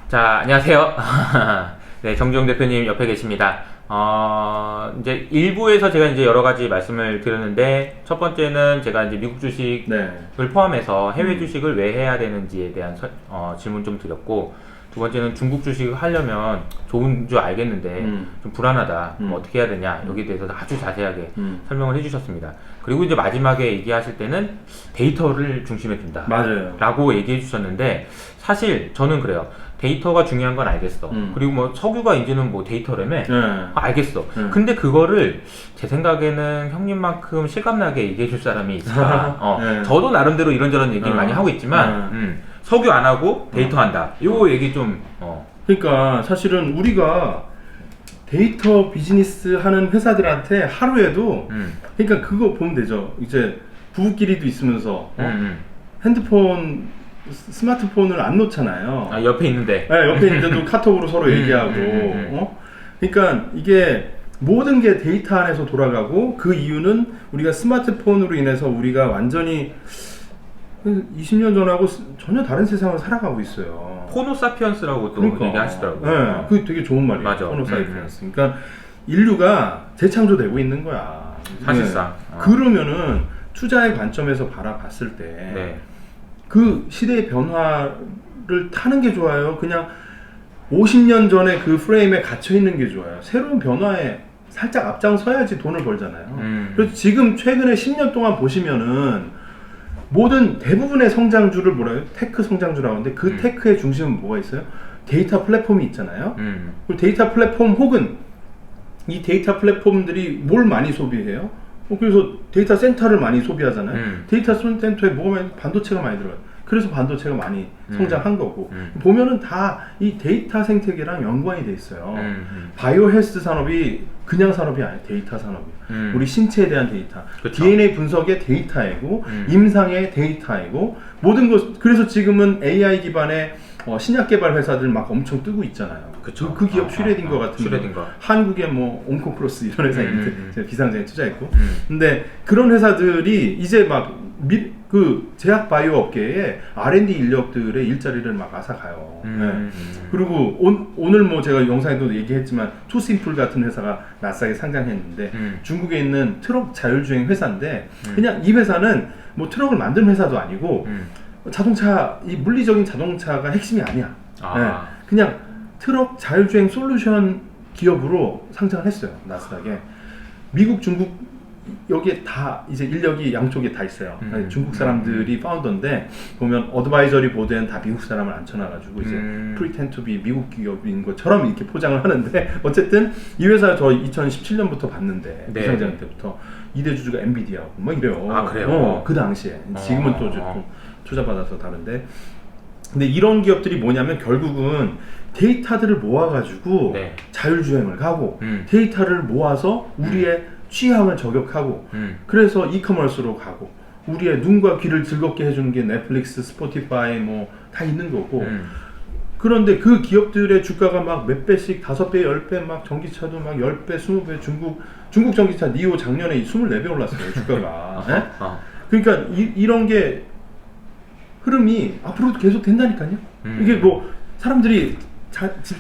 자, 안녕하세요. 네, 정주영 대표님 옆에 계십니다. 이제 일부에서 제가 이제 여러 가지 말씀을 드렸는데, 첫 번째는 제가 이제 미국 주식을 네. 포함해서 해외 주식을 왜 해야 되는지에 대한 질문 좀 드렸고, 두 번째는 중국 주식을 하려면 좋은 줄 알겠는데, 좀 불안하다. 그럼 어떻게 해야 되냐. 여기에 대해서 아주 자세하게 설명을 해주셨습니다. 그리고 이제 마지막에 얘기하실 때는 데이터를 중심에 둔다. 맞아요. 라고 얘기해 주셨는데, 사실 저는 그래요. 데이터가 중요한 건 알겠어. 그리고 뭐 석유가 이제는 뭐 데이터라며? 알겠어. 근데 그거를 제 생각에는 형님만큼 실감나게 얘기해 줄 사람이 있을까? 저도 나름대로 이런저런 얘기를 많이 하고 있지만, 석유 안 하고 데이터 한다. 요 얘기 좀, 그러니까 사실은 우리가 데이터 비즈니스 하는 회사들한테 하루에도 그러니까 그거 보면 되죠. 이제 부부끼리도 있으면서 핸드폰 스마트폰을 안 놓잖아요. 아, 옆에 있는데. 네, 옆에 있는데도 카톡으로 서로 얘기하고. 그러니까 이게 모든 게 데이터 안에서 돌아가고, 그 이유는 우리가 스마트폰으로 인해서 우리가 완전히 20년 전하고 전혀 다른 세상을 살아가고 있어요. 호모사피언스라고 또 그러니까. 얘기하시더라고요. 네, 그게 되게 좋은 말이에요. 맞아. 호모사피언스. 그러니까 인류가 재창조되고 있는 거야. 사실상. 네. 그러면은 투자의 관점에서 바라봤을 때 네. 그 시대의 변화를 타는 게 좋아요? 그냥 50년 전에 그 프레임에 갇혀 있는 게 좋아요? 새로운 변화에 살짝 앞장서야지 돈을 벌잖아요. 그래서 지금 최근에 10년 동안 보시면은 모든 대부분의 성장주를 뭐라 해요? 테크 성장주라고 하는데, 그 테크의 중심은 뭐가 있어요? 데이터 플랫폼이 있잖아요. 그리고 데이터 플랫폼 혹은 이 데이터 플랫폼들이 뭘 많이 소비해요? 그래서 데이터 센터를 많이 소비하잖아요. 데이터 센터에 뭐가 많이, 반도체가 많이 들어가요. 그래서 반도체가 많이 성장한 거고, 보면은 다 이 데이터 생태계랑 연관이 돼 있어요. 바이오 헬스 산업이 그냥 산업이 아니에요. 데이터 산업이에요. 우리 신체에 대한 데이터, 그쵸. DNA 분석의 데이터이고, 임상의 데이터이고, 모든 것. 그래서 지금은 AI 기반의 신약 개발 회사들 막 엄청 뜨고 있잖아요. 그쵸. 그 기업 슈레딩거 같은 슈레딩거. 거, 한국의 뭐 온코크로스 이런 회사 있는데 비상장에 투자했고, 근데 그런 회사들이 이제 막 그 제약 바이오 업계에 R&D 인력들의 일자리를 막 앗아가요. 네. 그리고 오늘 뭐 제가 영상에도 얘기했지만 투심플 같은 회사가 나스닥에 상장했는데, 중국에 있는 트럭 자율주행 회사인데, 그냥 이 회사는 뭐 트럭을 만드는 회사도 아니고 자동차, 이 물리적인 자동차가 핵심이 아니야. 네. 그냥 트럭 자율주행 솔루션 기업으로 상장을 했어요. 나스닥에. 미국, 중국 여기에 다 이제 인력이 양쪽에 다 있어요. 중국 사람들이 파운더인데, 보면 어드바이저리 보드엔 다 미국 사람을 앉혀놔가지고 이제 프리텐 투비 미국 기업인 것처럼 이렇게 포장을 하는데, 어쨌든 이 회사 저 2017년부터 봤는데, 네. 비상장 때부터 2대 주주가 엔비디아고 막 이래요. 아, 그래요? 그 당시에. 지금은 또 좀 투자받아서 다른데, 근데 이런 기업들이 뭐냐면 결국은 데이터들을 모아가지고 네. 자율주행을 가고, 데이터를 모아서 우리의 취향을 저격하고, 그래서 이커머스로 가고, 우리의 눈과 귀를 즐겁게 해주는 게 넷플릭스, 스포티파이 뭐 다 있는 거고. 그런데 그 기업들의 주가가 막 몇 배씩 5배, 10배, 막 전기차도 막 10배, 20배, 중국 전기차 니오 작년에 24배 올랐어요, 주가가. 네? 그러니까 이런 게 흐름이 앞으로도 계속 된다니까요. 이게 뭐 사람들이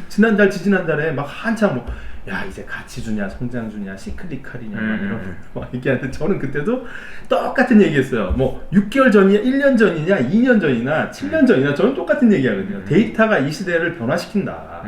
지난달 지지난달에 막 한참 뭐, 야 이제 가치주냐 성장주냐 시클리칼이냐 막 이런 막 얘기하는데, 저는 그때도 똑같은 얘기했어요. 뭐 6개월 전이냐 1년 전이냐 2년 전이나 7년 전이나 저는 똑같은 얘기하거든요. 데이터가 이 시대를 변화시킨다.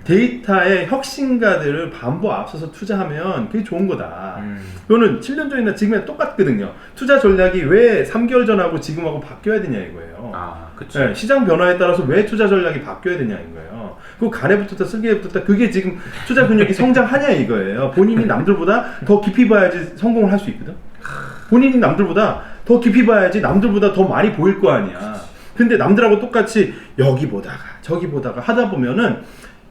데이터의 혁신가들을 반복 앞서서 투자하면 그게 좋은 거다. 그거는 7년 전이나 지금이랑 똑같거든요. 투자 전략이 왜 3개월 전하고 지금하고 바뀌어야 되냐 이거예요. 그쵸. 네, 시장 변화에 따라서 왜 투자 전략이 바뀌어야 되냐 이거예요. 그 간에 붙었다 쓸개에 붙었다, 그게 지금 투자 근육이 성장하냐 이거예요. 본인이 남들보다 더 깊이 봐야지 성공을 할 수 있거든. 본인이 남들보다 더 깊이 봐야지 남들보다 더 많이 보일 거 아니야. 근데 남들하고 똑같이 여기 보다가 저기 보다가 하다 보면은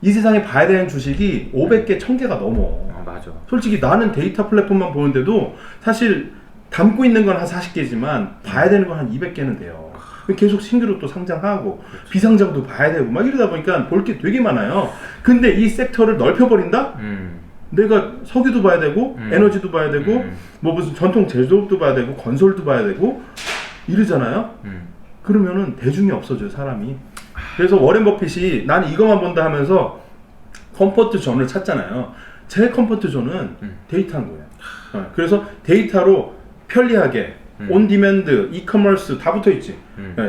이 세상에 봐야 되는 주식이 500개, 1000개가 넘어. 맞아. 솔직히 나는 데이터 플랫폼만 보는데도 사실 담고 있는 건 한 40개지만 봐야 되는 건 한 200개는 돼요. 계속 신규로 또 상장하고, 비상장도 봐야 되고 막 이러다 보니까 볼 게 되게 많아요. 근데 이 섹터를 넓혀버린다? 내가 석유도 봐야 되고, 에너지도 봐야 되고, 뭐 무슨 전통 제조업도 봐야 되고, 건설도 봐야 되고 이러잖아요. 그러면은 대중이 없어져요, 사람이. 그래서 워렌 버핏이 나는 이것만 본다 하면서 컴포트 존을 찾잖아요. 제 컴포트 존은 데이터인 거예요. 그래서 데이터로 편리하게 온디맨드, 이커머스 다 붙어있지.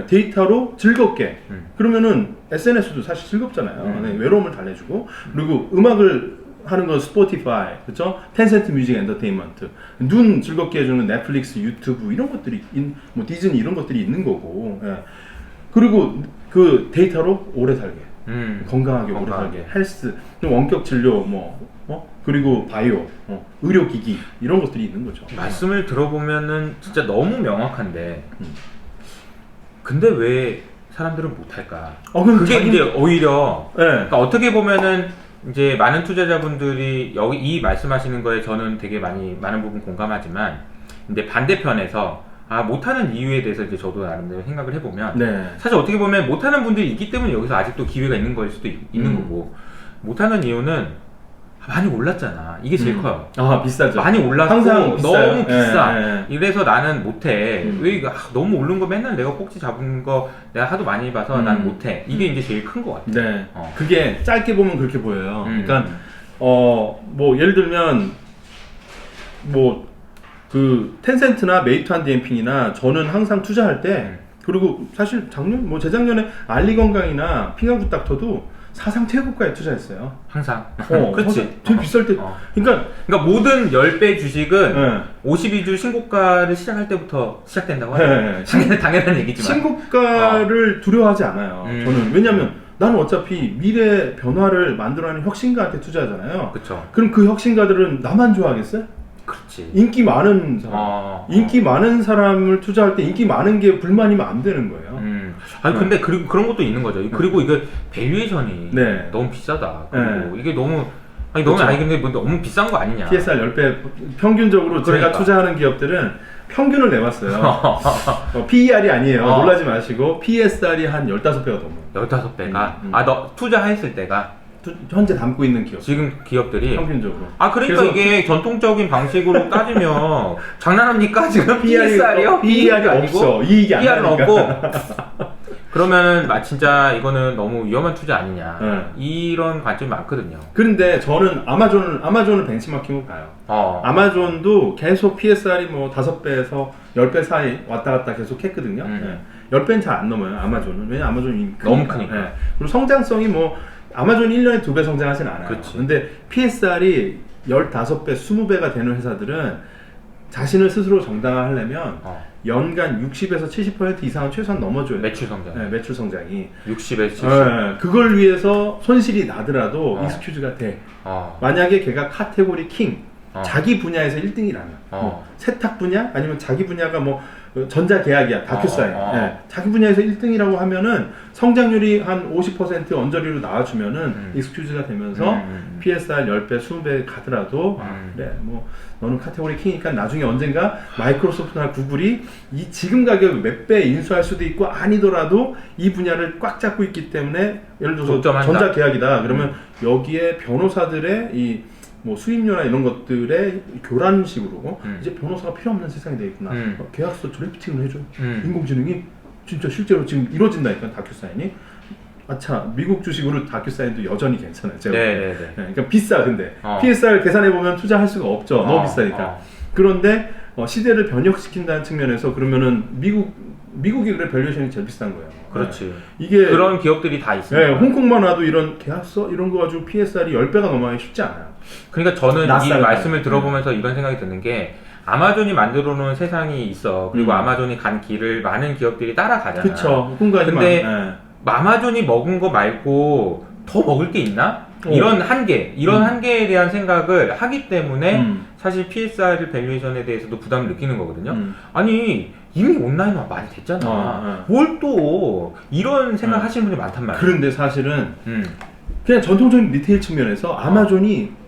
데이터로 즐겁게. 그러면은 SNS도 사실 즐겁잖아요. 네, 외로움을 달래주고. 그리고 음악을 하는 건 스포티파이, 그렇죠? 텐센트 뮤직 엔터테인먼트, 눈 즐겁게 해주는 넷플릭스, 유튜브 이런 것들이, 뭐 디즈니 이런 것들이 있는 거고. 예. 그리고 그 데이터로 오래 살게, 건강하게 오래 살게, 헬스, 좀 원격 진료, 그리고 바이오, 의료기기 이런 것들이 있는 거죠. 말씀을 들어보면은 진짜 너무 명확한데, 근데 왜 사람들은 못할까? 그게 이제 오히려, 네. 그러니까 어떻게 보면은 이제 많은 투자자분들이 여기 이 말씀하시는 거에 저는 되게 많은 부분 공감하지만, 근데 반대편에서 못하는 이유에 대해서 이제 저도 나름대로 생각을 해보면, 네. 사실 어떻게 보면 못하는 분들이 있기 때문에 여기서 아직도 기회가 있는 거일 수도 있는 거고, 못하는 이유는 많이 올랐잖아. 이게 제일 커요. 비싸죠. 많이 올랐고 항상 너무 비싸. 예. 이래서 나는 못해. 왜 이거 너무 오른 거 맨날 내가 꼭지 잡은 거 내가 하도 많이 봐서 난 못해. 이게 이제 제일 큰 것 같아. 네. 그게 짧게 보면 그렇게 보여요. 그러니까 뭐 예를 들면 그 텐센트나 메이투한 디엠핑이나 저는 항상 투자할 때 그리고 사실 재작년에 알리건강이나 핑하구 닥터도 사상 최고가에 투자했어요. 항상. 그렇지. 되게 비쌀 때. 그러니까 모든 10배 주식은 52주 신고가를 시작할 때부터 시작된다고 하죠. 당연한 얘기지만. 신고가를 두려워하지 않아요. 저는. 왜냐면 나는 어차피 미래 변화를 만들어내는 혁신가한테 투자하잖아요. 그쵸. 그럼 그 혁신가들은 나만 좋아하겠어요? 그렇지. 인기 많은 사람. 인기 많은 사람을 투자할 때 인기 많은 게 불만이면 안 되는 거예요. 근데 그리고 그런 것도 있는 거죠. 그리고 이거 밸류에이션이 너무 비싸다. 그리고 이게 너무 근데 뭐 너무 비싼 거 아니냐. PSR 10배 평균적으로 제가 투자하는 기업들은 평균을 내봤어요. PER이 아니에요. 놀라지 마시고 PSR이 한 15배가 넘어요. 15배가? 너 투자했을 때가? 현재 담고 있는 기업. 지금 기업들이 평균적으로. 그러니까 이게 전통적인 방식으로 따지면 장난합니까? 지금 PSR이요? PER이 없어. 이익이 안 PER은 나니까. 없고. 그러면은 진짜 이거는 너무 위험한 투자 아니냐. 이런 관점이 많거든요. 그런데 저는 아마존을 벤치마킹으로 가요. 아마존도 계속 PSR이 뭐 5배에서 10배 사이 왔다 갔다 계속 했거든요. 10배는 잘 안 넘어요. 아마존은. 왜냐면 아마존이 너무 크니까. 그리고 성장성이 아마존이 1년에 2배 성장하진 않아요. 그렇지. 근데 PSR이 15배, 20배가 되는 회사들은 자신을 스스로 정당화하려면 연간 60에서 70% 이상은 최소한 넘어줘요. 매출 성장. 네, 매출 성장이. 60에서 70. 네, 그걸 위해서 손실이 나더라도 익스큐즈가 돼. 만약에 걔가 카테고리 킹, 자기 분야에서 1등이라면 세탁 분야 아니면 자기 분야가 전자계약이야, 다큐사인. 자기 분야에서 1등이라고 하면은 성장률이 한 50% 언저리로 나와주면은 익스큐즈가 되면서 PSR 10배, 20배 가더라도 그래, 너는 카테고리 킹이니까 나중에 언젠가 마이크로소프트나 구글이 이 지금 가격 몇 배 인수할 수도 있고 아니더라도 이 분야를 꽉 잡고 있기 때문에 예를 들어서 전자계약이다. 그러면 여기에 변호사들의 수임료나 이런 것들의 교란식으로 이제 변호사가 필요 없는 세상이 되겠구나. 계약서 드래프팅을 해줘. 인공지능이 진짜 실제로 지금 이루어진다니까, 다큐사인이. 미국 주식으로 다큐사인도 여전히 괜찮아요. 그러니까 비싸. 근데 PSR 계산해보면 투자할 수가 없죠. 너무 비싸니까. 그런데 시대를 변혁시킨다는 측면에서 그러면은 미국이 그래 밸류에이션이 제일 비싼 거예요. 그렇지. 이게 그런 기업들이 다 있습니다. 네, 홍콩만 와도 이런 계약서 이런 거 가지고 PSR이 10배가 넘어가기 쉽지 않아요. 그러니까 저는 이 말씀을 들어보면서 이런 생각이 드는 게 아마존이 만들어 놓은 세상이 있어. 그리고 아마존이 간 길을 많은 기업들이 따라가잖아. 그쵸. 근데 아마존이 먹은 거 말고 더 먹을 게 있나? 이런 한계에 대한 생각을 하기 때문에 사실 PSR 밸류에이션에 대해서도 부담을 느끼는 거거든요. 아니 이미 온라인화 많이 됐잖아. 뭘 또 이런 생각 하시는 분이 많단 말이에요. 그런데 사실은 그냥 전통적인 리테일 측면에서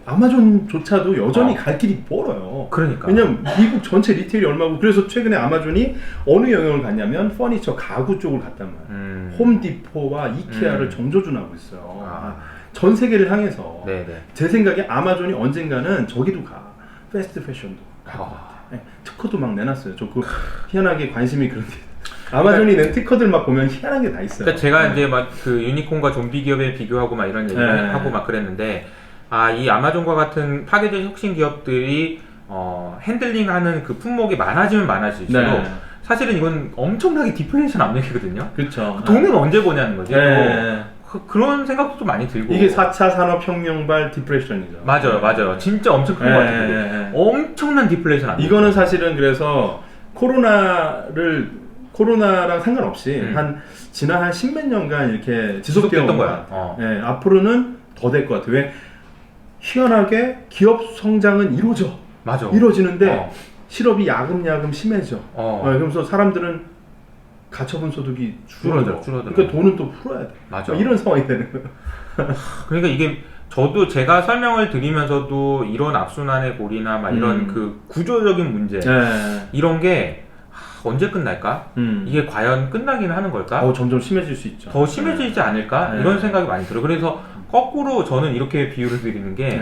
아마존조차도 여전히 갈 길이 멀어요. 그러니까. 왜냐면 미국 전체 리테일이 얼마고, 그래서 최근에 아마존이 어느 영역을 갔냐면 퍼니처 가구 쪽을 갔단 말이에요. 홈디포와 이케아를 정조준하고 있어요. 전 세계를 향해서. 제 생각에 아마존이 언젠가는 저기도 가. 패스트 패션도 갈 것 같아요. 특허도 막 내놨어요. 저 희한하게 관심이 그런데 아마존이 낸 특허들 막 보면 희한한 게 다 있어요. 그러니까 제가 이제 막 그 유니콘과 좀비 기업에 비교하고 막 이런 얘기를 하고 막 그랬는데, 이 아마존과 같은 파괴적 혁신 기업들이 핸들링하는 그 품목이 많아지면 많아질수록 사실은 이건 엄청나게 디플레이션 압력이거든요. 그렇죠. 돈은 언제 보냐는 거지. 그런 생각도 좀 많이 들고. 이게 4차 산업혁명발 디프레션이죠. 맞아요. 진짜 엄청 큰 것 같아요. 엄청난 디플레이션 압력. 이거는 사실은 그래서 코로나랑 상관없이 지난 한 십몇 년간 이렇게 지속되었던 거야. 앞으로는 더 될 것 같아요. 왜? 희한하게 기업 성장은 이루어지는데 실업이 야금야금 심해져. 그러면서 사람들은 가처분 소득이 줄어들어. 그러니까 돈은 또 풀어야 돼. 맞아. 이런 상황이 되는 거예요. 그러니까 이게 저도 제가 설명을 드리면서도 이런 악순환의 고리나 막 이런 그 구조적인 문제 이런 게 언제 끝날까? 이게 과연 끝나기는 하는 걸까? 점점 심해질 수 있죠. 더 심해지지 않을까? 이런 생각이 많이 들어요. 그래서 거꾸로 저는 이렇게 비유를 드리는 게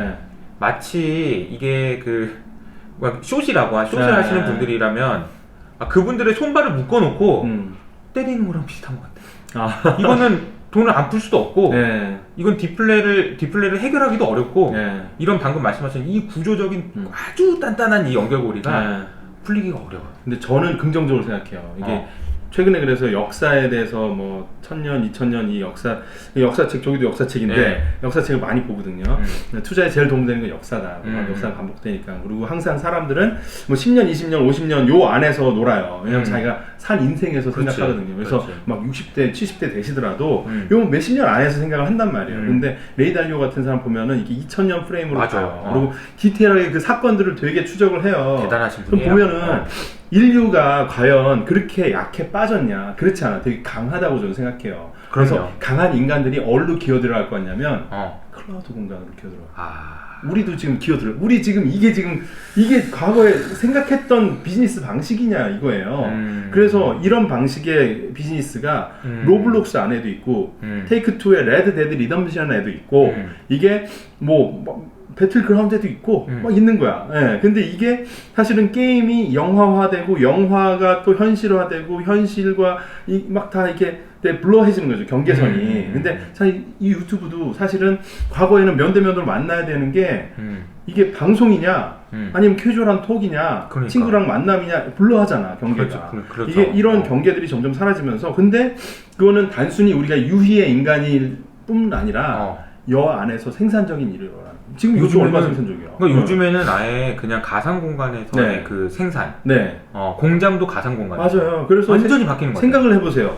마치 이게 숏을 하시는 분들이라면 그분들의 손발을 묶어놓고 때리는 거랑 비슷한 것 같아요. 이거는 돈을 안 풀 수도 없고 이건 디플레를 해결하기도 어렵고 이런 방금 말씀하신 이 구조적인 아주 단단한 이 연결고리가 풀리기가 어려워요. 근데 저는 긍정적으로 생각해요. 이게 최근에 그래서 역사에 대해서 뭐 1000년, 2000년 이 역사책, 저기도 역사책인데 역사책을 많이 보거든요. 투자에 제일 도움되는 건 역사다. 역사가 반복되니까. 그리고 항상 사람들은 뭐 10년, 20년, 50년 요 안에서 놀아요. 왜냐면 자기가 산 인생에서 생각하거든요. 그래서 막 60대, 70대 되시더라도 요 몇십 년 안에서 생각을 한단 말이에요. 근데 레이 달리오 같은 사람 보면은 이게 2000년 프레임으로 가요. 그리고 디테일하게 그 사건들을 되게 추적을 해요. 대단하신 분이에요. 그럼 보면은 인류가 과연 그렇게 약해 빠졌냐? 그렇지 않아. 되게 강하다고 저는 생각해요. 그래서 강한 인간들이 어디로 기어들어갈 거냐면 클라우드 공간으로 기어들어가. 우리도 지금 기어들어. 우리 지금 이게 과거에 생각했던 비즈니스 방식이냐 이거예요. 그래서 이런 방식의 비즈니스가 로블록스 안에도 있고 테이크 투의 레드 데드 리덤션 안에도 있고 이게 뭐 배틀그라운드에도 있고 막 있는 거야. 근데 이게 사실은 게임이 영화화되고 영화가 또 현실화되고 현실과 막 다 이렇게 블러해지는 거죠, 경계선이. 근데 사실 이 유튜브도 사실은 과거에는 면대면으로 만나야 되는 게 이게 방송이냐 아니면 캐주얼한 톡이냐 친구랑 만남이냐 블러하잖아, 경계가. 그렇죠. 이게 이런 경계들이 점점 사라지면서, 근데 그거는 단순히 우리가 유희의 인간일 뿐 아니라 여 안에서 생산적인 일을 하는. 지금 요즘 얼마나 생산적이야. 그러니까 요즘에는 아예 그냥 가상 공간에서의 그 생산, 공장도 가상 공간. 맞아요. 그래서 완전히 바뀌는 거예요. 생각을 해보세요.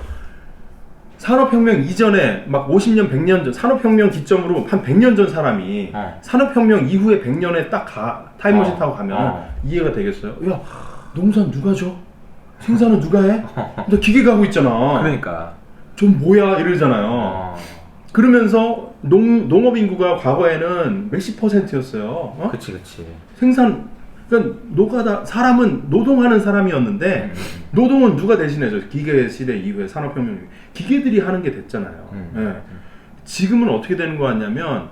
산업혁명 이전에 막 50년, 100년 전, 산업혁명 기점으로 한 100년 전 사람이 산업혁명 이후에 100년에 딱 타임머신 타고 가면 이해가 되겠어요? 야, 농사 누가 줘? 생산은 누가 해? 나 기계가 하고 있잖아. 그러니까. 좀 뭐야? 이러잖아요. 그러면서 농업 인구가 과거에는 몇십 %였어요. 그치. 생산, 그러니까 사람은 노동하는 사람이었는데 노동은 누가 대신해줘? 기계 시대 이후에 산업혁명 이후에 기계들이 하는 게 됐잖아요. 지금은 어떻게 되는 거 같냐면,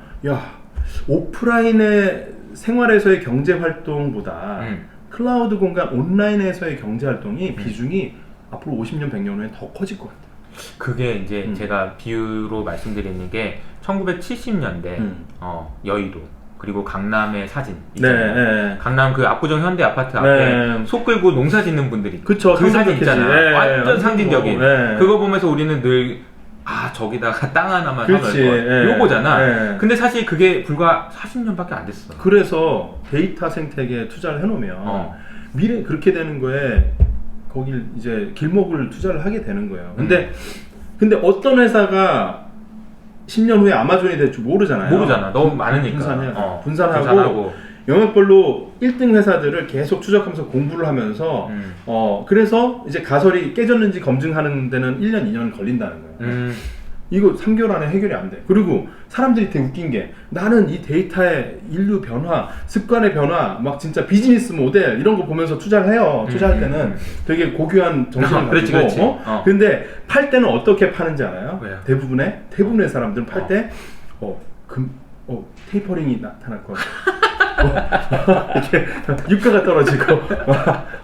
오프라인의 생활에서의 경제 활동보다 클라우드 공간 온라인에서의 경제 활동이 비중이 앞으로 50년, 100년 후에 더 커질 것 같아요. 그게 이제 제가 비유로 말씀드리는 게 1970년대 여의도 그리고 강남의 사진 있잖아요. 강남 그 압구정 현대 아파트 앞에 소 끌고 농사 짓는 분들이 그 사진 있잖아요. 완전 상징적인. 그거 보면서 우리는 늘 저기다가 땅 하나만 사면 걸 요거잖아. 근데 사실 그게 불과 40년밖에 안 됐어. 그래서 데이터 생태계에 투자를 해놓으면 미래 그렇게 되는 거에 거길 이제 길목을 투자를 하게 되는 거예요. 근데 어떤 회사가 10년 후에 아마존이 될 줄 모르잖아요. 너무 많으니까. 분산하고 영역별로 1등 회사들을 계속 추적하면서 공부를 하면서 그래서 이제 가설이 깨졌는지 검증하는 데는 1년, 2년 걸린다는 거예요. 이거 3개월 안에 해결이 안 돼. 그리고 사람들이 되게 웃긴 게, 나는 이 데이터의 인류 변화, 습관의 변화, 막 진짜 비즈니스 모델 이런 거 보면서 투자를 해요. 투자할 때는 되게 고귀한 정신을 가지고. 근데 팔 때는 어떻게 파는지 알아요? 왜요? 대부분의 사람들은 팔 때 테이퍼링이 나타날 거야. 이렇게 유가가 떨어지고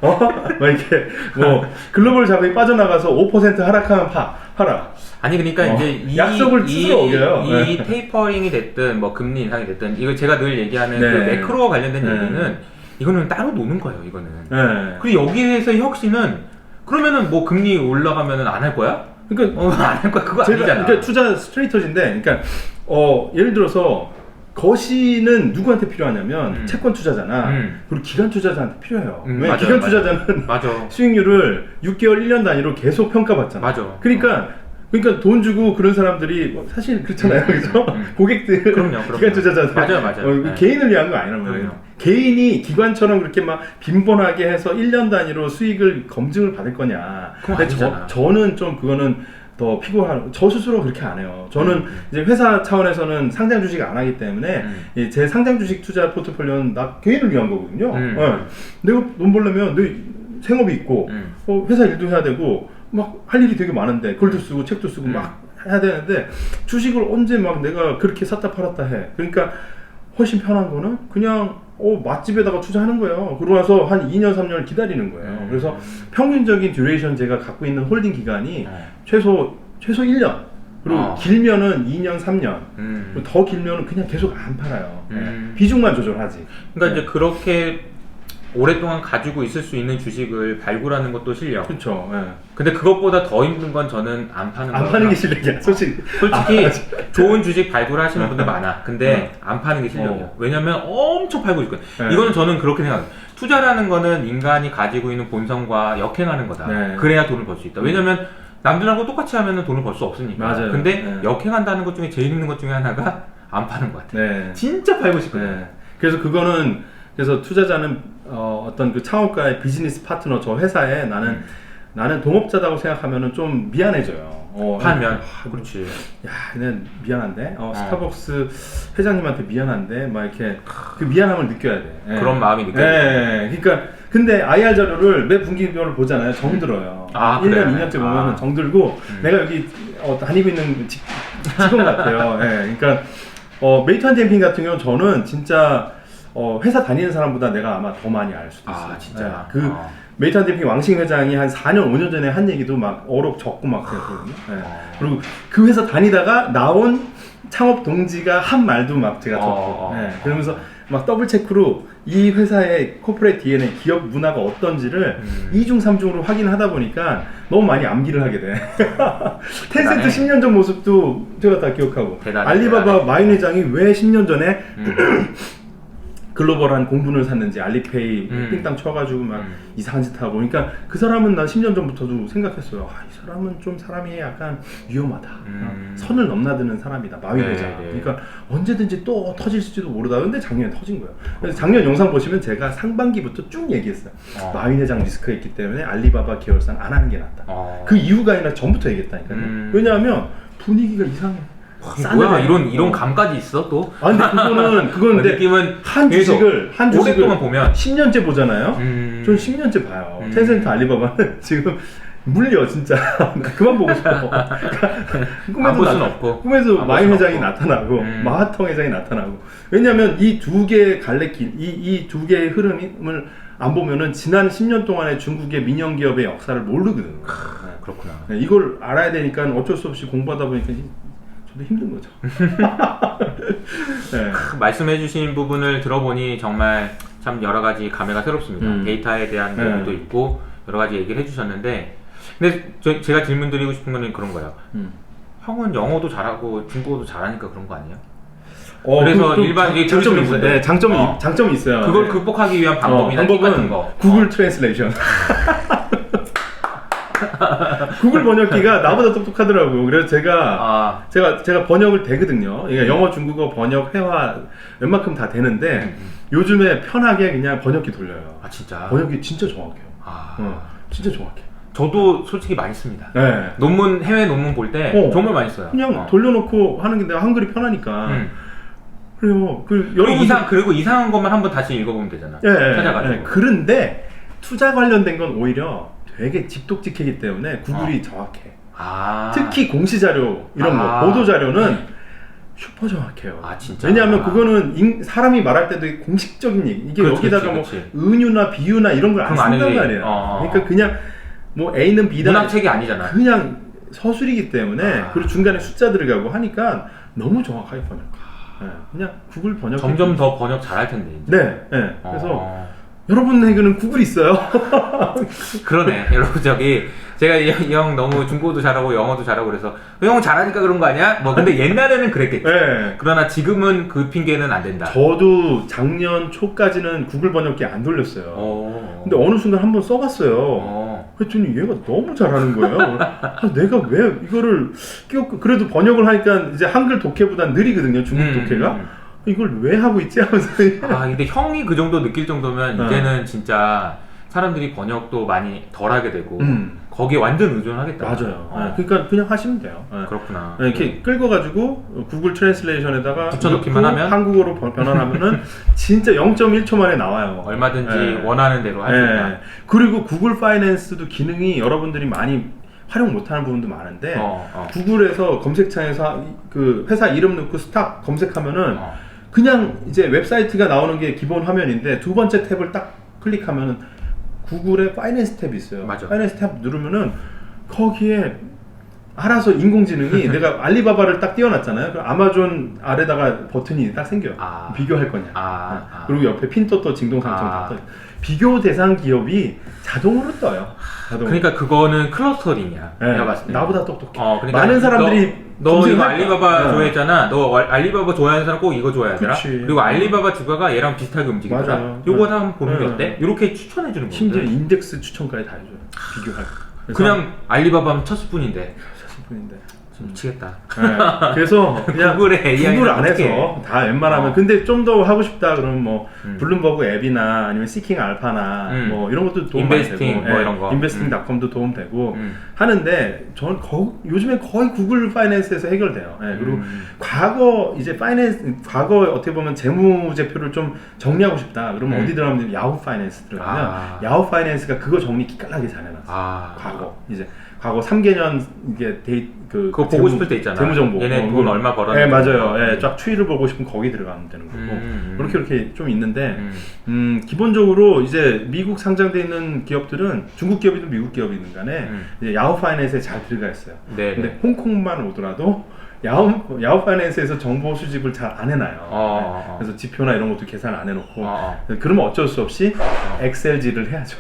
막 이렇게 뭐 글로벌 자금이 빠져나가서 5% 하락하면 팔아. 아니 그러니까 이제 약속을 스스로 어겨요. 이 테이퍼링이 됐든 뭐 금리 인상이 됐든 이거 제가 늘 얘기하는 그 매크로와 관련된 얘기는 이거는 따로 노는 거예요. 이거는. 그리고 여기에서 혁신은 그러면은 뭐 금리 올라가면은 안 할 거야? 그러니까 안 할 거야. 그거 아니잖아. 그러니까 투자 스트레이터지인데, 그러니까 예를 들어서 거시는 누구한테 필요하냐면 채권 투자자나 그리고 기관 투자자한테 필요해요. 왜 기관 투자자는 수익률을 6개월, 1년 단위로 계속 평가받잖아. 맞아. 그러니까 돈 주고 그런 사람들이 사실 그렇잖아요, 그죠? 고객들, 그럼요. 기관 투자자들, 맞아요. 개인을 위한 거 아니란 말이에요. 개인이 기관처럼 그렇게 막 빈번하게 해서 1년 단위로 수익을 검증을 받을 거냐? 근데 저는 좀 그거는 더 피곤한, 저 스스로 그렇게 안 해요. 저는 이제 회사 차원에서는 상장 주식 안 하기 때문에 제 상장 주식 투자 포트폴리오는 나 개인을 위한 거거든요. 내가 돈 벌려면 내 생업이 있고 회사 일도 해야 되고 막 할 일이 되게 많은데 글도 쓰고 책도 쓰고 막 해야 되는데 주식을 언제 막 내가 그렇게 샀다 팔았다 해. 그러니까 훨씬 편한 거는 그냥 맛집에다가 투자하는 거예요. 그러고 나서 한 2년 3년을 기다리는 거예요. 그래서 평균적인 듀레이션 제가 갖고 있는 홀딩 기간이 최소 1년, 그리고 길면은 2년 3년, 더 길면은 그냥 계속 안 팔아요. 비중만 조절하지. 그러니까 이제 그렇게 오랫동안 가지고 있을 수 있는 주식을 발굴하는 것도 실력. 그렇죠. 근데 그것보다 더 힘든 건 저는 안 파는 게 실력이야. 솔직히 좋은 주식 발굴하시는 분들 많아. 근데 안 파는 게 실력이야. 왜냐면 엄청 팔고 있거든. 이거는 저는 그렇게 생각해요. 투자라는 거는 인간이 가지고 있는 본성과 역행하는 거다. 그래야 돈을 벌 수 있다. 왜냐면 남들하고 똑같이 하면 돈을 벌 수 없으니까. 맞아요. 근데 역행한다는 것 중에 제일 힘든 것 중에 하나가 안 파는 것 같아. 진짜 팔고 싶거든. 그래서 투자자는 어떤 그 창업가의 비즈니스 파트너, 저 회사에 나는 동업자다고 생각하면은 좀 미안해져요. 팔면. 그렇지. 야, 얘는 미안한데. 스타벅스 회장님한테 미안한데, 막 이렇게 그 미안함을 느껴야 돼. 그런 마음이 느껴져요. 그러니까 근데 IR 자료를 매 분기별로 보잖아요. 정들어요. 1년, 그래. 2년째 보면은 정들고 내가 여기 다니고 있는 직원 같아요. 그러니까 메이턴 댐핑 같은 경우는 저는 진짜 회사 다니는 사람보다 내가 아마 더 많이 알 수도 있어요. 진짜. 메이턴 댐핑 왕싱 회장이 한 4년, 5년 전에 한 얘기도 막 어록 적고 막 그랬거든요. 그리고 그 회사 다니다가 나온 창업 동지가 한 말도 막 제가 적고. 그러면서 막 더블 체크로 이 회사의 코퍼레이트 DNA, 기업 문화가 어떤지를 2중, 3중으로 확인하다 보니까 너무 많이 암기를 하게 돼. 텐센트 10년 전 모습도 제가 다 기억하고. 알리바바 마인 회장이 왜 10년 전에 글로벌한 공분을 샀는지 알리페이 삥땅 쳐가지고 막 이상한 짓 하고. 그러니까 그 사람은 난 10년 전부터도 생각했어요. 이 사람은 좀 사람이 약간 위험하다. 선을 넘나드는 사람이다. 마윈 회장. 그러니까 언제든지 또 터질지도 모르다. 근데 작년에 터진 거예요. 그래서 작년 영상 보시면 제가 상반기부터 쭉 얘기했어요. 마윈 회장 리스크가 있기 때문에 알리바바 계열사는 안 하는 게 낫다. 그 이유가 아니라 전부터 얘기했다니까요. 왜냐하면 분위기가 이상해. 뭐야 이런 감까지 있어 또? 근데 그거는 느낌은 한 주식을 오랫동안 보면 10년째 보잖아요. 전 10년째 봐요. 텐센트, 알리바바는 지금 물려 진짜. 그만 보고 싶어. 꿈에도 마인 회장이 나타나고 마하텅 회장이 나타나고. 왜냐하면 이 두 개의 갈래길, 이 두 개의 흐름을 안 보면은 지난 10년 동안의 중국의 민영 기업의 역사를 모르거든요. 그렇구나. 이걸 알아야 되니까 어쩔 수 없이 공부하다 보니까 힘든 거죠. 말씀해주신 부분을 들어보니 정말 참 여러 가지 감회가 새롭습니다. 데이터에 대한 얘기도 있고 여러 가지 얘기를 해주셨는데, 근데 제가 질문 드리고 싶은 거는 그런 거예요. 형은 영어도 잘하고 중국어도 잘하니까 그런 거 아니에요? 그래서 일반 장점이 있어요. 장점이 있어요. 그걸 극복하기 위한 방법이나 팁 같은 거. 구글 트랜슬레이션. 구글 번역기가 나보다 똑똑하더라고요. 그래서 제가 번역을 되거든요. 그러니까 영어, 중국어 번역, 회화 웬만큼 다 되는데 요즘에 편하게 그냥 번역기 돌려요. 진짜? 번역기 진짜 정확해요. 진짜 정확해. 저도 솔직히 많이 씁니다. 해외 논문 볼 때 정말 많이 써요. 그냥 돌려놓고 하는 게 내가 한글이 편하니까. 그래요. 그리고 이상한 것만 한번 다시 읽어보면 되잖아. 찾아가지고. 그런데 투자 관련된 건 오히려 되게 집독직하기 때문에 구글이 정확해. 특히 공시자료 이런 거, 보도자료는 슈퍼 정확해요. 아 진짜. 왜냐하면 그거는 사람이 말할 때도 공식적인 얘기. 이게 그렇지, 여기다가 그렇지. 뭐 은유나 비유나 이런 걸 안 쓴단 말이에요. 그러니까 그냥 뭐 A는 B다. 문학책이 아니잖아. 그냥 서술이기 때문에 그리고 중간에 숫자 들어가고 하니까 너무 정확하게 번역. 네, 그냥 구글 번역. 점점 더 번역 잘할 텐데. 이제. 네. 그래서 여러분에게는 구글이 있어요. 그러네. 여러분 제가 이 형 너무 중국어도 잘하고 영어도 잘하고 그래서 형 잘하니까 그런 거 아니야? 뭐 근데 옛날에는 그랬겠지. 네. 그러나 지금은 그 핑계는 안 된다. 저도 작년 초까지는 구글 번역기 안 돌렸어요. 근데 어느 순간 한번 써봤어요. 그랬더니 얘가 너무 잘하는 거예요. 내가 왜 이거를 그래도 번역을 하니까 이제 한글 독해보다 느리거든요. 중국 독해가. 이걸 왜 하고 있지 하면서. 근데 형이 그 정도 느낄 정도면 이제는 진짜 사람들이 번역도 많이 덜 하게 되고 거기에 완전 의존하겠다. 맞아요. 그러니까 그냥 하시면 돼요. 그렇구나. 이렇게 끌고가지고 구글 트랜슬레이션에다가 붙여넣기만 하면 한국어로 변환하면은 진짜 0.1초 만에 나와요. 얼마든지 원하는 대로 할 수 있다. 그리고 구글 파이낸스도 기능이 여러분들이 많이 활용 못하는 부분도 많은데 구글에서 검색창에서 그 회사 이름 넣고 스탁 검색하면은 그냥 이제 웹사이트가 나오는 게 기본 화면인데 두 번째 탭을 딱 클릭하면은 구글에 파이낸스 탭이 있어요. 맞아. 파이낸스 탭 누르면은 거기에 알아서 인공지능이 내가 알리바바를 딱 띄워놨잖아요. 그럼 아마존 아래다가 버튼이 딱 생겨요. 비교할 거냐. 그리고 옆에 핀토또 징동상처럼 다 떠요. 비교 대상 기업이 자동으로 떠요. 그러니까 그거는 클러스터링이야. 내가 봤을 때. 나보다 똑똑해. 그러니까 많은 사람들이 너 이거 알리바바 좋아했잖아. 너 알리바바 좋아하는 사람 꼭 이거 좋아해야 되나? 그리고 알리바바 주가가 얘랑 비슷하게 움직이더라. 요거 한번 보는 게 어때? 이렇게 추천해주는 거거든. 심지어 인덱스 추천까지 다 해줘요. 비교할. 그냥 알리바바면 쳤을 뿐인데. 미치겠다. 그래서 그냥 구글 안에서 다 웬만하면 근데 좀 더 하고 싶다 그러면 뭐 블룸버그 앱이나 아니면 시킹 알파나 뭐 이런 것도 도움 많이 되고 뭐 이런 거 인베스팅닷컴도 도움 되고 하는데 저는 요즘에 거의 구글 파이낸스에서 해결돼요. 그리고 과거 어떻게 보면 재무제표를 좀 정리하고 싶다 그러면 어디 들어가면 야후 파이낸스 들어가면 야후 파이낸스가 그거 정리 기깔나게 잘 해놨어요. 과거 3개년 이게 그거 보고 싶을 때 있잖아. 재무정보. 얘네 돈 얼마 벌었는지. 맞아요. 쫙 추이를 보고 싶으면 거기 들어가면 되는 거고. 이렇게 좀 있는데, 기본적으로 이제 미국 상장돼 있는 기업들은 중국 기업이든 미국 기업이든 간에 이제 야후 파이낸스에 잘 들어가 있어요. 근데 홍콩만 오더라도 야후 파이낸스에서 정보 수집을 잘 안 해놔요. 그래서 지표나 이런 것도 계산 안 해놓고 그러면 어쩔 수 없이 엑셀지를 해야죠.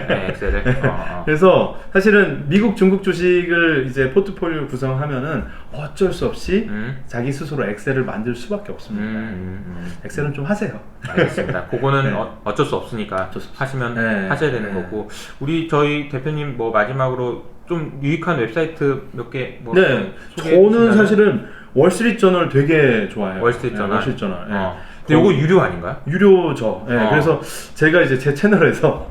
엑셀을. 그래서 사실은 미국 중국 주식을 이제 포트폴리오 구성하면은 어쩔 수 없이 자기 스스로 엑셀을 만들 수밖에 없습니다. 엑셀은 좀 하세요. 알겠습니다. 그거는 어쩔 수 없으니까 하시면 하셔야 되는 거고 저희 대표님 뭐 마지막으로 좀 유익한 웹사이트 몇 개 뭐 저는 사실은 월스트리트저널 되게 좋아해요. 월스트리트저널. 근데 이거 유료 아닌가요? 유료죠. 그래서 제가 이제 제 채널에서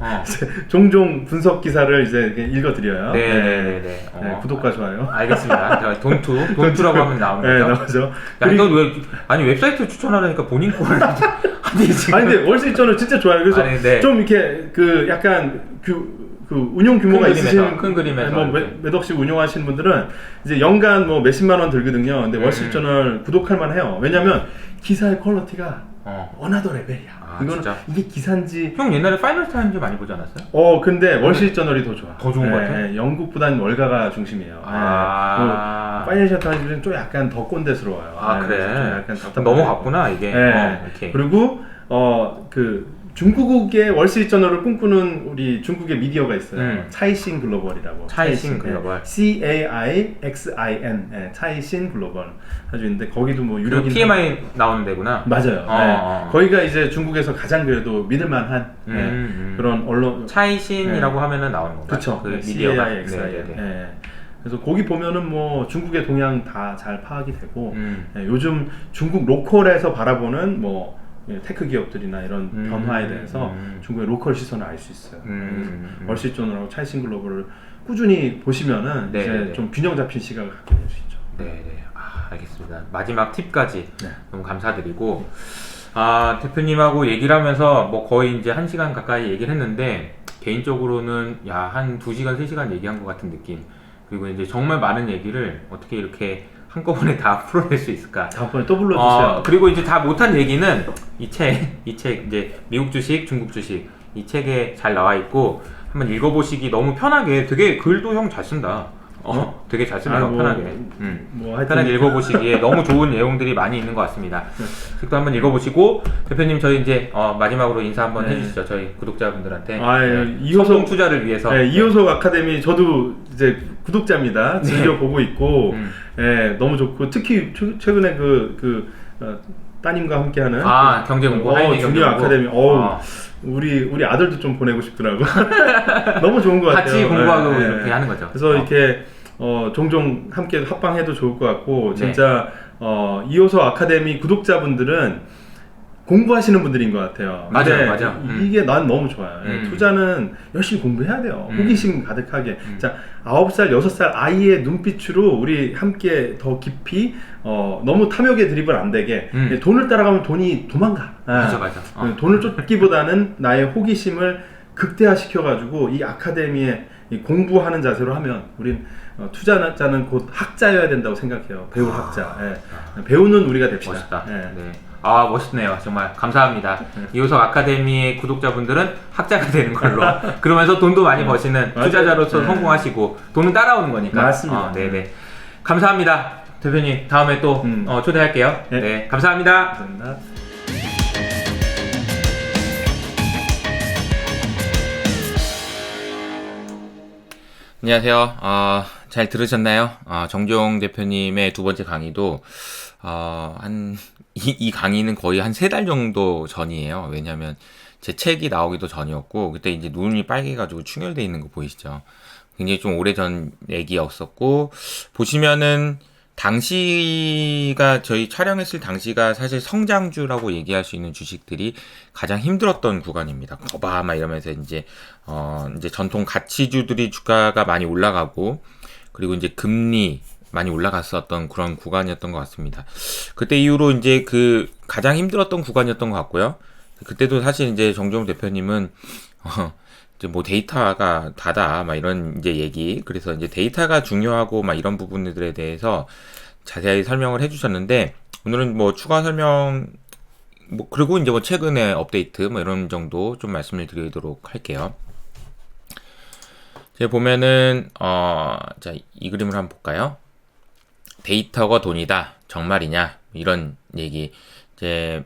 종종 분석 기사를 이제 읽어드려요. 구독과 좋아요. 알겠습니다. 돈투라고 하면 나오는 거죠? 나오죠. 아니 웹사이트 추천하려니까 본인 거를 근데 월스트리트저널 진짜 좋아요. 그래서 좀 이렇게 약간 운용 규모가 있으신 큰 그림에서 몇 억씩 운용하시는 분들은 이제 연간 뭐 몇십만 원 들거든요. 근데 월스트리트저널 구독할 만해요. 왜냐면 기사의 퀄리티가 어나더 레벨이야. 이거는 진짜? 이게 기사인지. 형 옛날에 파이널 타임즈 많이 보지 않았어요? 근데 월스트리트저널이 더 좋아. 더 좋은 것 같아? 영국보다는 월가가 중심이에요. 파이낸셜 타임즈는 좀 약간 더 꼰대스러워요. 그래? 약간 넘어갔구나 이게. 그리고 중국의 월스트리트저널을 꿈꾸는 우리 중국의 미디어가 있어요. 차이신 글로벌이라고. 차이신 글로벌. CAIXIN. 차이신 글로벌. 아주 있는데 거기도 뭐 유력인. PMI 나오는 데구나. 맞아요. 거기가 이제 중국에서 가장 그래도 믿을만한 그런 언론. 차이신이라고 하면은 나오는 건가요? 그렇죠. 미디어가. CAIXIN. 그래서 거기 보면은 뭐 중국의 동향 다 잘 파악이 되고 요즘 중국 로컬에서 바라보는 뭐 테크 기업들이나 이런 변화에 대해서 중국의 로컬 시선을 알 수 있어요. 월스트리트저널하고 차이신 글로벌을 꾸준히 보시면은 이제 좀 균형 잡힌 시각을 갖게 될 수 있죠. 알겠습니다. 마지막 팁까지 너무 감사드리고 대표님하고 얘기를 하면서 뭐 거의 이제 1시간 가까이 얘기를 했는데 개인적으로는 한 2시간, 3시간 얘기한 것 같은 느낌. 그리고 이제 정말 많은 얘기를 어떻게 이렇게 한꺼번에 다 풀어낼 수 있을까? 다음번에 또 불러주세요. 그리고 이제 다 못한 얘기는 이 책 이제 미국 주식, 중국 주식 이 책에 잘 나와 있고 한번 읽어보시기 너무 편하게 되게 글도 형 잘 쓴다. 되게 잘 쓰네요. 편하게. 편하게 읽어보시기에 너무 좋은 내용들이 많이 있는 것 같습니다. 책도 한번 읽어보시고 대표님 저희 이제 마지막으로 인사 한번 해주시죠. 저희 구독자분들한테. 이호석 투자를 위해서. 이호석 아카데미 저도 이제 구독자입니다. 즐겨 보고 있고, 너무 좋고 특히 최근에 따님과 함께하는 경제공부 주니어 아카데미. 우리 아들도 좀 보내고 싶더라고. 너무 좋은 것 같아요. 같이 공부하고 이렇게 하는 거죠. 그래서 이렇게 종종 함께 합방해도 좋을 것 같고 진짜 이호석 아카데미 구독자분들은 공부하시는 분들인 것 같아요. 맞아. 이게 난 너무 좋아요. 투자는 열심히 공부해야 돼요. 호기심 가득하게. 자, 9살, 6살 아이의 눈빛으로 우리 함께 더 깊이 너무 탐욕에 드립을 안 되게 돈을 따라가면 돈이 도망가. 맞아. 돈을 쫓기보다는 나의 호기심을 극대화시켜가지고 이 아카데미에 공부하는 자세로 하면 우린 투자자는 곧 학자여야 된다고 생각해요. 배울 학자. 배우는 우리가 됩시다. 멋있다. 네. 멋있네요. 정말 감사합니다. 이호석 아카데미의 구독자분들은 학자가 되는 걸로 그러면서 돈도 많이 버시는 투자자로서 성공하시고 돈은 따라오는 거니까. 맞습니다. 네네. 감사합니다. 대표님 다음에 또 초대할게요. 네. 감사합니다. 감사합니다. 안녕하세요. 잘 들으셨나요? 정종 대표님의 두 번째 강의도 이 강의는 거의 한 3달 정도 전이에요. 왜냐면 제 책이 나오기도 전이었고 그때 이제 눈이 빨개가지고 충혈돼 있는 거 보이시죠? 굉장히 좀 오래전 얘기였었고 보시면은 당시가 저희 촬영했을 당시가 사실 성장주라고 얘기할 수 있는 주식들이 가장 힘들었던 구간입니다. 막 이러면서 이제 전통 가치주들이 주가가 많이 올라가고 그리고 이제 금리 많이 올라갔었던 그런 구간이었던 것 같습니다. 그때 이후로 이제 가장 힘들었던 구간이었던 것 같고요. 그때도 사실 이제 정종 대표님은 이제 뭐 데이터가 다다 막 이런 이제 얘기. 그래서 이제 데이터가 중요하고 막 이런 부분들에 대해서 자세히 설명을 해주셨는데 오늘은 뭐 추가 설명 그리고 이제 뭐 최근에 업데이트 뭐 이런 정도 좀 말씀을 드리도록 할게요. 제가 보면은 자, 이 그림을 한번 볼까요? 데이터가 돈이다. 정말이냐? 이런 얘기. 이제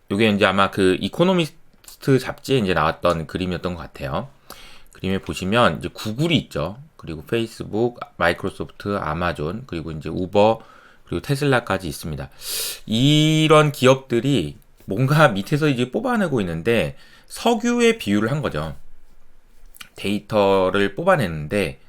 요게 이제 아마 이코노미스트 잡지에 이제 나왔던 그림이었던 것 같아요. 그림에 보시면 이제 구글이 있죠. 그리고 페이스북, 마이크로소프트, 아마존, 그리고 이제 우버, 그리고 테슬라까지 있습니다. 이런 기업들이 뭔가 밑에서 이제 뽑아내고 있는데 석유의 비유를 한 거죠. 데이터를 뽑아내는데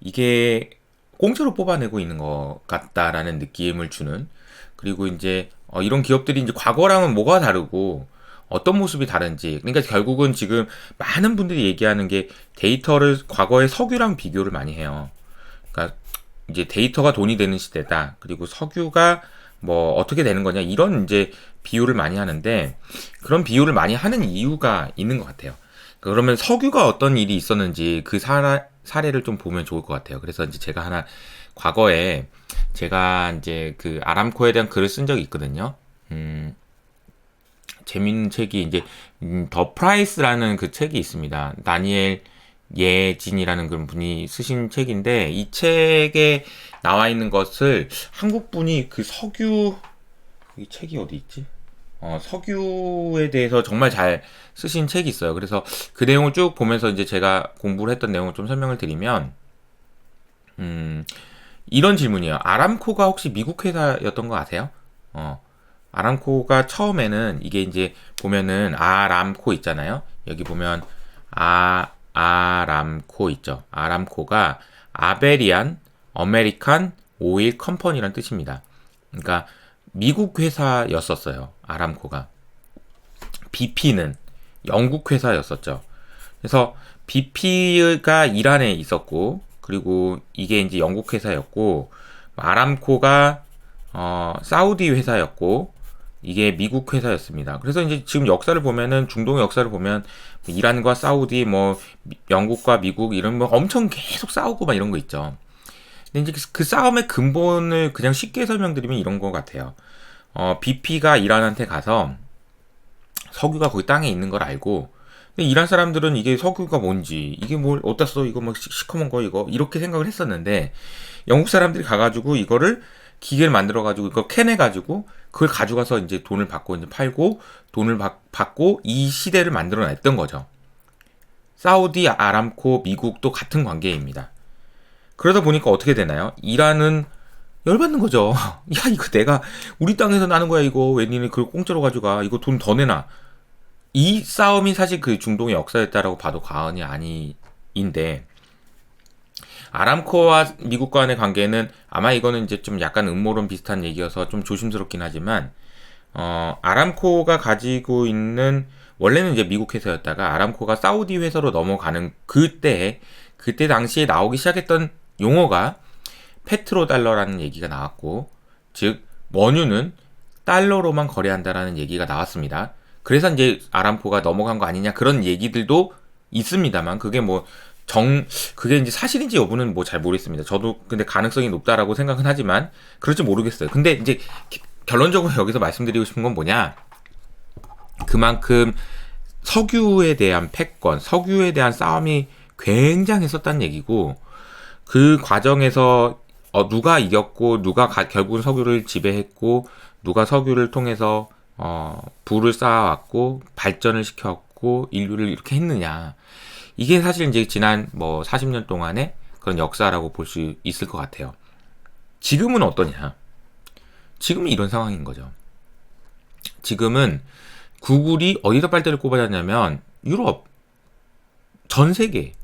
이게 공짜로 뽑아내고 있는 것 같다라는 느낌을 주는. 그리고 이제 이런 기업들이 이제 과거랑은 뭐가 다르고 어떤 모습이 다른지. 그러니까 결국은 지금 많은 분들이 얘기하는 게 데이터를 과거의 석유랑 비교를 많이 해요. 그러니까 이제 데이터가 돈이 되는 시대다. 그리고 석유가 뭐 어떻게 되는 거냐 이런 이제 비유를 많이 하는데 그런 비유를 많이 하는 이유가 있는 것 같아요. 그러면 석유가 어떤 일이 있었는지 그 사례를 좀 보면 좋을 것 같아요. 그래서 이제 제가 하나 과거에 제가 이제 아람코에 대한 글을 쓴 적이 있거든요. 재밌는 책이 이제 더 프라이스라는 그 책이 있습니다. 다니엘 예진이라는 그런 분이 쓰신 책인데 이 책에 나와 있는 것을 한국 분이 이 책이 어디 있지? 석유에 대해서 정말 잘 쓰신 책이 있어요. 그래서 그 내용을 쭉 보면서 이제 제가 공부를 했던 내용을 좀 설명을 드리면, 이런 질문이에요. 아람코가 혹시 미국 회사였던 거 아세요? 아람코가 처음에는 이게 이제 보면은 아람코 있잖아요. 여기 보면 아람코 있죠. 아람코가 아베리안 어메리칸 오일 컴퍼니란 뜻입니다. 그러니까 미국 회사였었어요. 아람코가. BP는 영국 회사였었죠. 그래서 BP가 이란에 있었고 그리고 이게 이제 영국 회사였고 아람코가 사우디 회사였고 이게 미국 회사였습니다. 그래서 이제 지금 역사를 보면은 중동의 역사를 보면 이란과 사우디 뭐 영국과 미국 이런 뭐 엄청 계속 싸우고 막 이런 거 있죠. 근데 이제 그 싸움의 근본을 그냥 쉽게 설명드리면 이런 것 같아요. BP가 이란한테 가서 석유가 거기 땅에 있는 걸 알고, 근데 이란 사람들은 이게 석유가 뭔지, 이게 뭘 어디다 써, 이거 뭐 시커먼 거 이거 이렇게 생각을 했었는데, 영국 사람들이 가가지고 이거를 기계를 만들어가지고 이거 캐내가지고 그걸 가져가서 이제 돈을 받고 이제 팔고 돈을 받고 이 시대를 만들어냈던 거죠. 사우디 아람코 미국도 같은 관계입니다. 그러다 보니까 어떻게 되나요? 이란은 열받는 거죠. 야, 이거 내가 우리 땅에서 나는 거야, 이거. 왜 니네 그걸 공짜로 가져가? 이거 돈 더 내놔. 이 싸움이 사실 그 중동의 역사였다라고 봐도 과언이 아니인데, 아람코와 미국 간의 관계는 아마 이거는 이제 좀 약간 음모론 비슷한 얘기여서 좀 조심스럽긴 하지만, 아람코가 가지고 있는, 원래는 이제 미국 회사였다가 아람코가 사우디 회사로 넘어가는 그때 당시에 나오기 시작했던 용어가 페트로달러라는 얘기가 나왔고, 즉 원유는 달러로만 거래한다라는 얘기가 나왔습니다. 그래서 이제 아람코가 넘어간 거 아니냐 그런 얘기들도 있습니다만, 그게 이제 사실인지 여부는 뭐 잘 모르겠습니다. 저도 근데 가능성이 높다라고 생각은 하지만 그럴지 모르겠어요. 근데 이제 결론적으로 여기서 말씀드리고 싶은 건 뭐냐, 그만큼 석유에 대한 패권, 석유에 대한 싸움이 굉장했었다는 얘기고, 그 과정에서 누가 이겼고 누가 결국은 석유를 지배했고 누가 석유를 통해서 부를 쌓아왔고 발전을 시켰고 인류를 이렇게 했느냐, 이게 사실 이제 지난 40년 동안의 그런 역사라고 볼 수 있을 것 같아요. 지금은 어떠냐? 지금은 이런 상황인 거죠. 지금은 구글이 어디다 빨대를 꼽아놨냐면 유럽, 전 세계,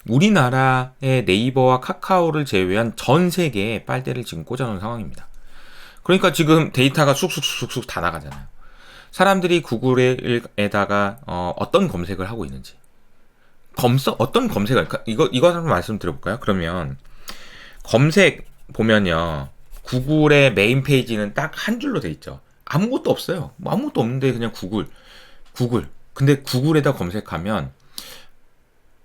우리나라의 네이버와 카카오를 제외한 전 세계에 빨대를 지금 꽂아놓은 상황입니다. 그러니까 지금 데이터가 쑥쑥쑥쑥 다 나가잖아요. 사람들이 구글에다가 어떤 검색을 하고 있는지, 어떤 검색을, 이거 한번 말씀드려볼까요? 그러면 검색 보면요, 구글의 메인 페이지는 딱 한 줄로 돼 있죠. 아무것도 없어요. 아무것도 없는데 그냥 구글. 근데 구글에다 검색하면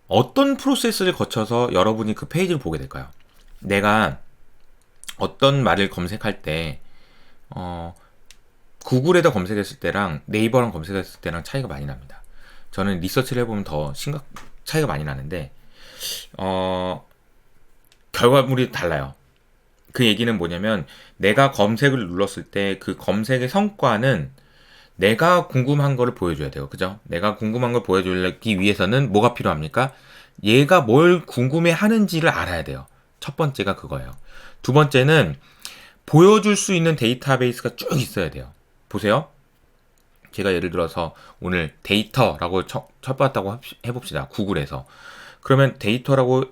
어떤 프로세스를 거쳐서 여러분이 그 페이지를 보게 될까요? 내가 어떤 말을 검색할 때 구글에다 검색했을 때랑 네이버랑 검색했을 때랑 차이가 많이 납니다. 저는 리서치를 해보면 더 차이가 많이 나는데 결과물이 달라요. 그 얘기는 뭐냐면, 내가 검색을 눌렀을 때 그 검색의 성과는 내가 궁금한 거를 보여줘야 돼요. 그죠? 내가 궁금한 걸 보여주기 위해서는 뭐가 필요합니까? 얘가 뭘 궁금해 하는지를 알아야 돼요. 첫 번째가 그거예요. 두 번째는 보여줄 수 있는 데이터베이스가 쭉 있어야 돼요. 보세요. 제가 예를 들어서 오늘 데이터라고 쳐봤다고 해봅시다. 구글에서. 그러면 데이터라고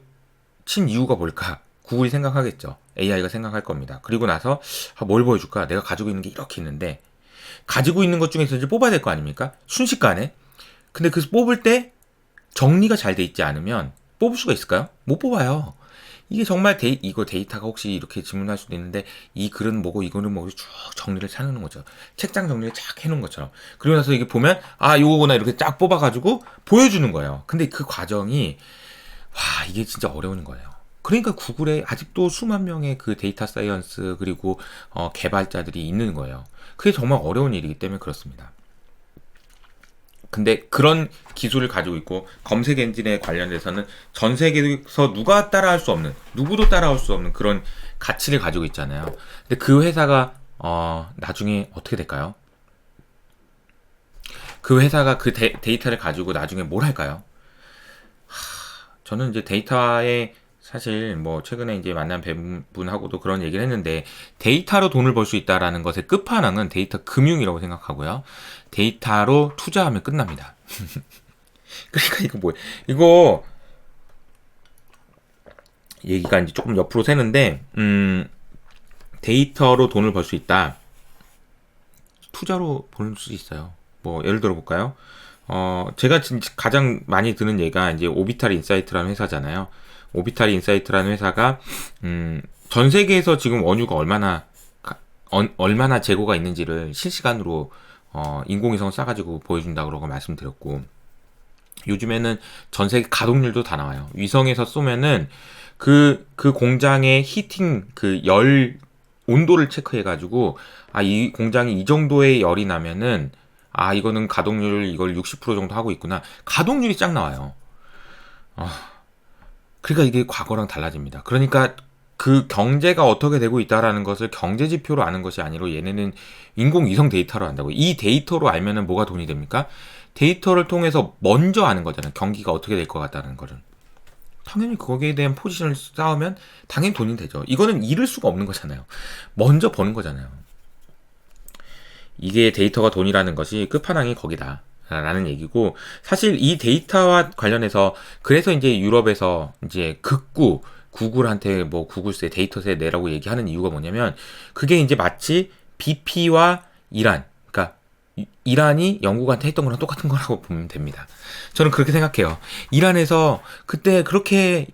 친 이유가 뭘까? 구글이 생각하겠죠. AI가 생각할 겁니다. 그리고 나서 뭘 보여줄까? 내가 가지고 있는 게 이렇게 있는데, 가지고 있는 것 중에서 이제 뽑아야 될 거 아닙니까? 순식간에. 근데 그 뽑을 때 정리가 잘 돼 있지 않으면 뽑을 수가 있을까요? 못 뽑아요. 이게 정말 이거 데이터가 혹시 이렇게 질문할 수도 있는데, 이 글은 뭐고 이거는 뭐고 쭉 정리를 해놓는 거죠. 책장 정리를 쫙 해놓은 것처럼. 그리고 나서 이게 보면 요거구나 이렇게 쫙 뽑아가지고 보여주는 거예요. 근데 그 과정이 이게 진짜 어려운 거예요. 그러니까 구글에 아직도 수만 명의 그 데이터 사이언스 그리고 개발자들이 있는 거예요. 그게 정말 어려운 일이기 때문에 그렇습니다. 근데 그런 기술을 가지고 있고, 검색 엔진에 관련돼서는 전 세계에서 누구도 따라올 수 없는 그런 가치를 가지고 있잖아요. 근데 그 회사가 나중에 어떻게 될까요? 그 회사가 그 데이터를 가지고 나중에 뭘 할까요? 저는 이제 데이터에 사실 최근에 이제 만난 분하고도 그런 얘기를 했는데, 데이터로 돈을 벌 수 있다라는 것의 끝판왕은 데이터 금융이라고 생각하고요. 데이터로 투자하면 끝납니다. 그러니까 이거 얘기가 이제 조금 옆으로 새는데, 데이터로 돈을 벌 수 있다. 투자로 벌 수 있어요. 예를 들어 볼까요? 제가 진짜 가장 많이 드는 얘기가 이제 오비탈 인사이트라는 회사잖아요. 오비탈 인사이트라는 회사가 전 세계에서 지금 원유가 얼마나 재고가 있는지를 실시간으로 인공위성을 쏴가지고 보여준다고 말씀드렸고, 요즘에는 전 세계 가동률도 다 나와요. 위성에서 쏘면은 그 공장의 히팅 그 열 온도를 체크해가지고 이 공장이 이 정도의 열이 나면은 이거는 가동률 이걸 60% 정도 하고 있구나. 가동률이 쫙 나와요. 그러니까 이게 과거랑 달라집니다. 그러니까 그 경제가 어떻게 되고 있다라는 것을 경제 지표로 아는 것이 아니라 얘네는 인공위성 데이터로 안다고. 이 데이터로 알면은 뭐가 돈이 됩니까? 데이터를 통해서 먼저 아는 거잖아요. 경기가 어떻게 될 것 같다는 거를. 당연히 거기에 대한 포지션을 쌓으면 당연히 돈이 되죠. 이거는 잃을 수가 없는 거잖아요. 먼저 버는 거잖아요. 이게 데이터가 돈이라는 것이 끝판왕이 거기다. 라는 얘기고, 사실 이 데이터와 관련해서 그래서 이제 유럽에서 이제 극구 구글한테 뭐 구글세 데이터세 내라고 얘기하는 이유가 뭐냐면, 그게 이제 마치 BP와 이란, 그러니까 이란이 영국한테 했던 거랑 똑같은 거라고 보면 됩니다. 저는 그렇게 생각해요. 이란에서 그때 그렇게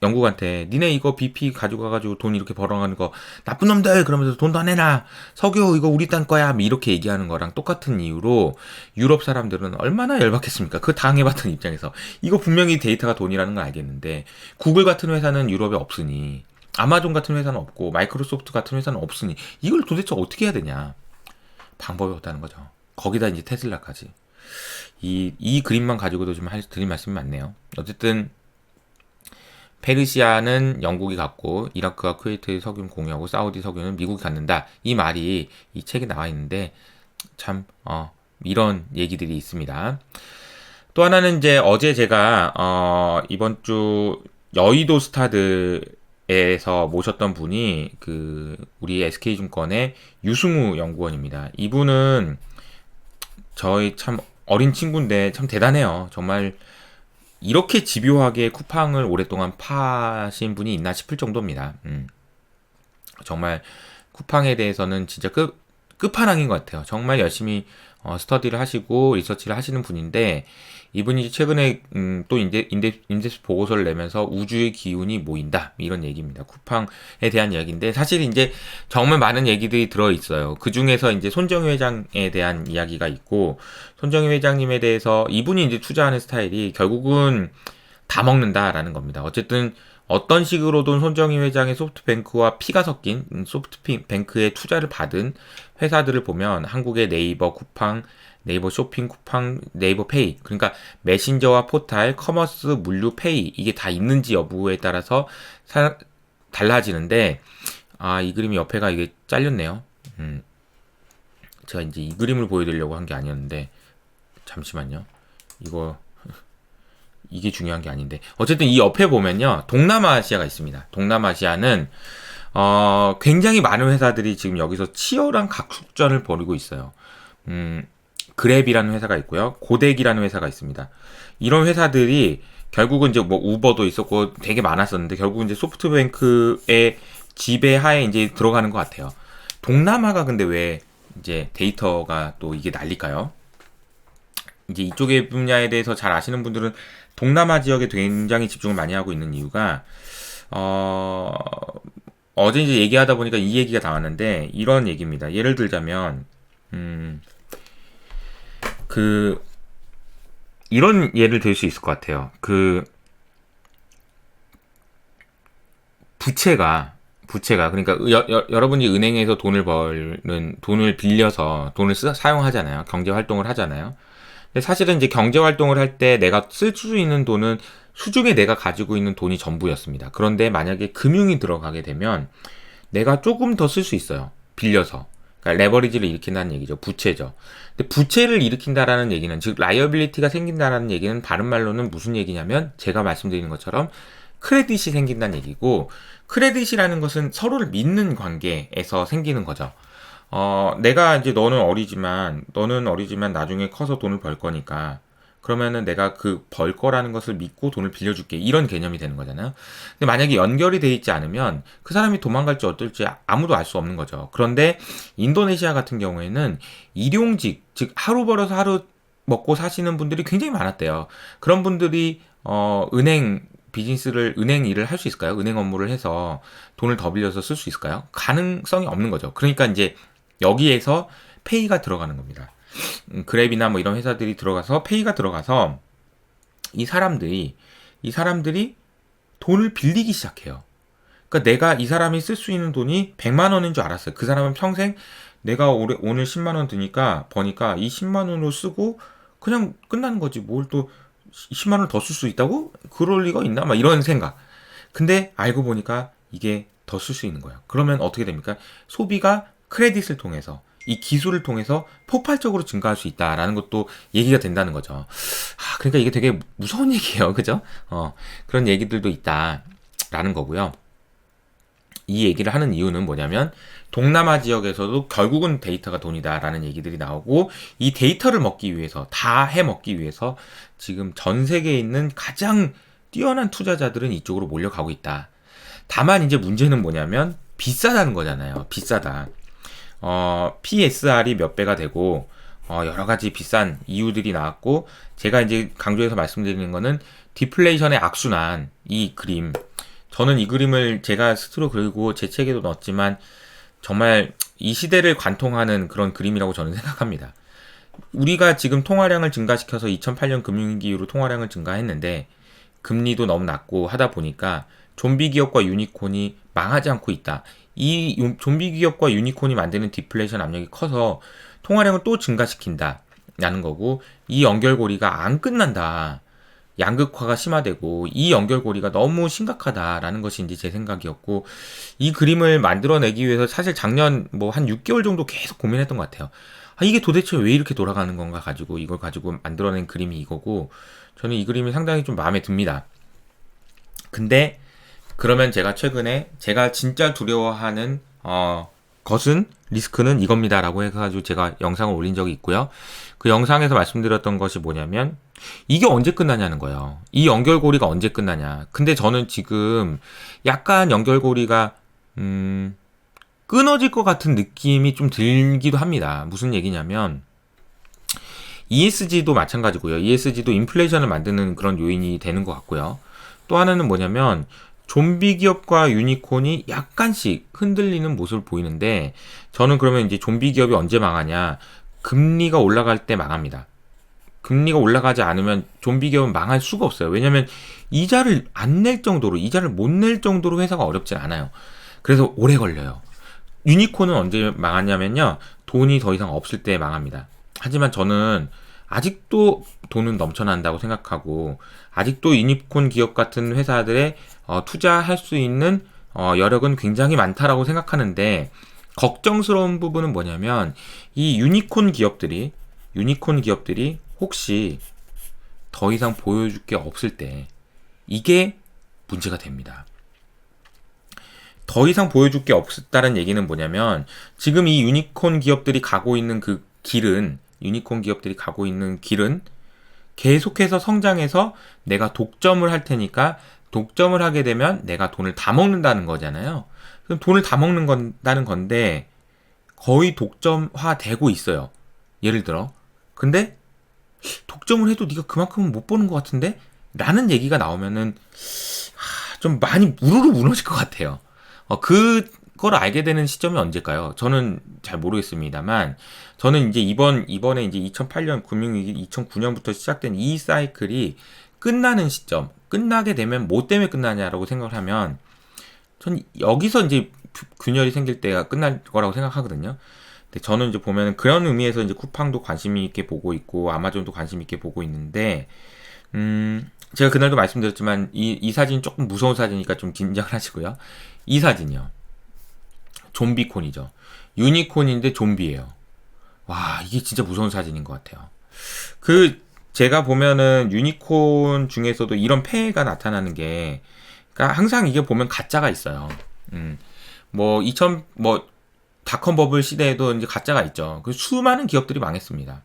영국한테 니네 이거 BP 가지고 가가지고 돈 이렇게 벌어가는 거 나쁜 놈들 그러면서 돈 더 내놔, 석유 이거 우리 땅 거야, 이렇게 얘기하는 거랑 똑같은 이유로 유럽 사람들은 얼마나 열받겠습니까? 그 당해봤던 입장에서. 이거 분명히 데이터가 돈이라는 걸 알겠는데, 구글 같은 회사는 유럽에 없으니, 아마존 같은 회사는 없고, 마이크로소프트 같은 회사는 없으니 이걸 도대체 어떻게 해야 되냐. 방법이 없다는 거죠. 거기다 이제 테슬라까지. 이 그림만 가지고도 좀 드릴 말씀이 많네요. 어쨌든 페르시아는 영국이 갖고, 이라크와 쿠웨이트 석유는 공유하고, 사우디 석유는 미국이 갖는다. 이 말이 이 책에 나와 있는데 참 이런 얘기들이 있습니다. 또 하나는 이제 어제 제가 이번 주 여의도 스타드에서 모셨던 분이 우리 SK증권의 유승우 연구원입니다. 이분은 저희 참 어린 친구인데 참 대단해요. 정말 이렇게 집요하게 쿠팡을 오랫동안 파신 분이 있나 싶을 정도입니다. 정말 쿠팡에 대해서는 진짜 끝판왕인 것 같아요. 정말 열심히 스터디를 하시고 리서치를 하시는 분인데, 이분이 최근에 또 인덱스 보고서를 내면서 우주의 기운이 모인다, 이런 얘기입니다. 쿠팡에 대한 이야기인데, 사실 이제 정말 많은 얘기들이 들어 있어요. 그 중에서 이제 손정희 회장에 대한 이야기가 있고, 손정희 회장님에 대해서 이분이 이제 투자하는 스타일이 결국은 다 먹는다라는 겁니다. 어쨌든 어떤 식으로든 손정희 회장의 소프트뱅크와 피가 섞인 소프트뱅크에 투자를 받은 회사들을 보면, 한국의 네이버, 쿠팡, 네이버 쇼핑, 쿠팡, 네이버 페이, 그러니까 메신저와 포탈, 커머스, 물류, 페이, 이게 다 있는지 여부에 따라서 달라지는데, 이 그림이 옆에가 이게 잘렸네요. 제가 이제 이 그림을 보여드리려고 한 게 아니었는데, 잠시만요. 이게 중요한 게 아닌데, 어쨌든 이 옆에 보면요, 동남아시아가 있습니다. 동남아시아는 굉장히 많은 회사들이 지금 여기서 치열한 각축전을 벌이고 있어요. 그랩이라는 회사가 있고요, 고덱이라는 회사가 있습니다. 이런 회사들이 결국은 이제 뭐 우버도 있었고 되게 많았었는데, 결국은 이제 소프트뱅크의 지배하에 이제 들어가는 것 같아요. 동남아가 근데 왜 이제 데이터가 또 이게 난릴까요? 이제 이쪽의 분야에 대해서 잘 아시는 분들은 동남아 지역에 굉장히 집중을 많이 하고 있는 이유가, 어제 이제 얘기하다 보니까 이 얘기가 나왔는데, 이런 얘기입니다. 예를 들자면, 이런 예를 들 수 있을 것 같아요. 부채가, 그러니까 여러분이 은행에서 돈을 빌려서 돈을 사용하잖아요. 경제 활동을 하잖아요. 근데 사실은 이제 경제 활동을 할 때 내가 쓸 수 있는 돈은 수중에 내가 가지고 있는 돈이 전부였습니다. 그런데 만약에 금융이 들어가게 되면 내가 조금 더 쓸 수 있어요. 빌려서. 그러니까 레버리지를 일으킨다는 얘기죠. 부채죠. 근데 부채를 일으킨다라는 얘기는, 즉 라이어빌리티가 생긴다라는 얘기는 다른 말로는 무슨 얘기냐면, 제가 말씀드리는 것처럼 크레딧이 생긴다는 얘기고, 크레딧이라는 것은 서로를 믿는 관계에서 생기는 거죠. 내가 이제 너는 어리지만 나중에 커서 돈을 벌 거니까, 그러면은 내가 벌 거라는 것을 믿고 돈을 빌려줄게, 이런 개념이 되는 거잖아요. 근데 만약에 연결이 돼 있지 않으면 그 사람이 도망갈지 어떨지 아무도 알 수 없는 거죠. 그런데 인도네시아 같은 경우에는 일용직, 즉 하루 벌어서 하루 먹고 사시는 분들이 굉장히 많았대요. 그런 분들이 은행 일을 할 수 있을까요? 은행 업무를 해서 돈을 더 빌려서 쓸 수 있을까요? 가능성이 없는 거죠. 그러니까 이제 여기에서 페이가 들어가는 겁니다. 그랩이나 뭐 이런 회사들이 들어가서, 페이가 들어가서 이 사람들이 돈을 빌리기 시작해요. 그러니까 내가 이 사람이 쓸 수 있는 돈이 100만 원인 줄 알았어요. 그 사람은 평생 내가 오늘 10만 원 버니까 이 10만 원으로 쓰고 그냥 끝나는 거지. 뭘 또 10만 원을 더 쓸 수 있다고? 그럴 리가 있나? 막 이런 생각. 근데 알고 보니까 이게 더 쓸 수 있는 거예요. 그러면 어떻게 됩니까? 소비가 크레딧을 통해서 이 기술을 통해서 폭발적으로 증가할 수 있다라는 것도 얘기가 된다는 거죠. 그러니까 이게 되게 무서운 얘기예요. 그죠? 그런 얘기들도 있다라는 거고요. 이 얘기를 하는 이유는 뭐냐면 동남아 지역에서도 결국은 데이터가 돈이다라는 얘기들이 나오고 이 데이터를 먹기 위해서 다 해먹기 위해서 지금 전 세계에 있는 가장 뛰어난 투자자들은 이쪽으로 몰려가고 있다. 다만 이제 문제는 뭐냐면 비싸다는 거잖아요. 비싸다. PSR이 몇 배가 되고 여러 가지 비싼 이유들이 나왔고 제가 이제 강조해서 말씀드리는 거는 디플레이션의 악순환 이 그림. 저는 이 그림을 제가 스스로 그리고 제 책에도 넣었지만 정말 이 시대를 관통하는 그런 그림이라고 저는 생각합니다. 우리가 지금 통화량을 증가시켜서 2008년 금융위기 이후로 통화량을 증가했는데 금리도 너무 낮고 하다 보니까 좀비 기업과 유니콘이 망하지 않고 있다. 이 좀비 기업과 유니콘이 만드는 디플레이션 압력이 커서 통화량을 또 증가시킨다 라는 거고 이 연결고리가 안 끝난다. 양극화가 심화되고 이 연결고리가 너무 심각하다라는 것이 이제 제 생각이었고 이 그림을 만들어내기 위해서 사실 작년 뭐 한 6개월 정도 계속 고민했던 것 같아요. 이게 도대체 왜 이렇게 돌아가는 건가 가지고 이걸 가지고 만들어낸 그림이 이거고 저는 이 그림이 상당히 좀 마음에 듭니다. 근데 그러면 제가 최근에 제가 진짜 두려워하는 것은 리스크는 이겁니다라고 해가지고 제가 영상을 올린 적이 있고요. 그 영상에서 말씀드렸던 것이 뭐냐면 이게 언제 끝나냐는 거예요. 이 연결고리가 언제 끝나냐. 근데 저는 지금 약간 연결고리가 끊어질 것 같은 느낌이 좀 들기도 합니다. 무슨 얘기냐면 ESG도 마찬가지고요. ESG도 인플레이션을 만드는 그런 요인이 되는 것 같고요. 또 하나는 뭐냐면 좀비 기업과 유니콘이 약간씩 흔들리는 모습을 보이는데 저는 그러면 이제 좀비 기업이 언제 망하냐. 금리가 올라갈 때 망합니다. 금리가 올라가지 않으면 좀비 기업은 망할 수가 없어요. 왜냐하면 이자를 안 낼 정도로 이자를 못 낼 정도로 회사가 어렵진 않아요. 그래서 오래 걸려요. 유니콘은 언제 망하냐면요. 돈이 더 이상 없을 때 망합니다. 하지만 저는 아직도 돈은 넘쳐난다고 생각하고 아직도 유니콘 기업 같은 회사들에 투자할 수 있는 여력은 굉장히 많다라고 생각하는데 걱정스러운 부분은 뭐냐면 이 유니콘 기업들이 혹시 더 이상 보여줄 게 없을 때 이게 문제가 됩니다. 더 이상 보여줄 게 없다는 얘기는 뭐냐면 지금 이 유니콘 기업들이 가고 있는 그 길은 계속해서 성장해서 내가 독점을 할 테니까 독점을 하게 되면 내가 돈을 다 먹는다는 거잖아요. 그럼 돈을 다 먹는다는 건데 거의 독점화 되고 있어요. 예를 들어. 근데 독점을 해도 네가 그만큼은 못 버는 것 같은데? 라는 얘기가 나오면은 좀 많이 우르르 무너질 것 같아요. 그걸 알게 되는 시점이 언제일까요? 저는 잘 모르겠습니다만 저는 이제 이번에 이제 2008년 금융위기 2009년부터 시작된 이 사이클이 끝나는 시점, 끝나게 되면 뭐 때문에 끝나냐라고 생각을 하면 전 여기서 이제 균열이 생길 때가 끝날 거라고 생각하거든요. 근데 저는 이제 보면 그런 의미에서 이제 쿠팡도 관심 있게 보고 있고 아마존도 관심 있게 보고 있는데 제가 그날도 말씀드렸지만 이 사진 조금 무서운 사진이니까 좀 긴장을 하시고요. 이 사진이요. 좀비콘이죠. 유니콘인데 좀비예요. 와, 이게 진짜 무서운 사진인 것 같아요. 제가 보면은 유니콘 중에서도 이런 폐해가 나타나는 게, 그러니까 항상 이게 보면 가짜가 있어요. 닷컴 버블 시대에도 이제 가짜가 있죠. 수많은 기업들이 망했습니다.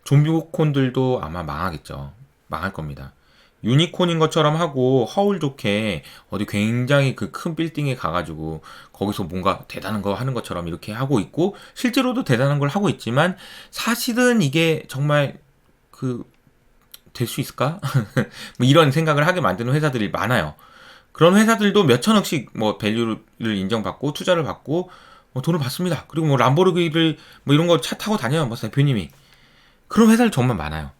좀비콘들도 아마 망하겠죠. 망할 겁니다. 유니콘인 것처럼 하고 허울 좋게 어디 굉장히 그 큰 빌딩에 가가지고 거기서 뭔가 대단한 거 하는 것처럼 이렇게 하고 있고 실제로도 대단한 걸 하고 있지만 사실은 이게 정말 될 수 있을까? 뭐 이런 생각을 하게 만드는 회사들이 많아요. 그런 회사들도 몇 천억씩 뭐 밸류를 인정받고 투자를 받고 돈을 받습니다. 그리고 뭐 람보르기니를 뭐 이런 거 차 타고 다녀요. 뭐 대표님이. 그런 회사들 정말 많아요.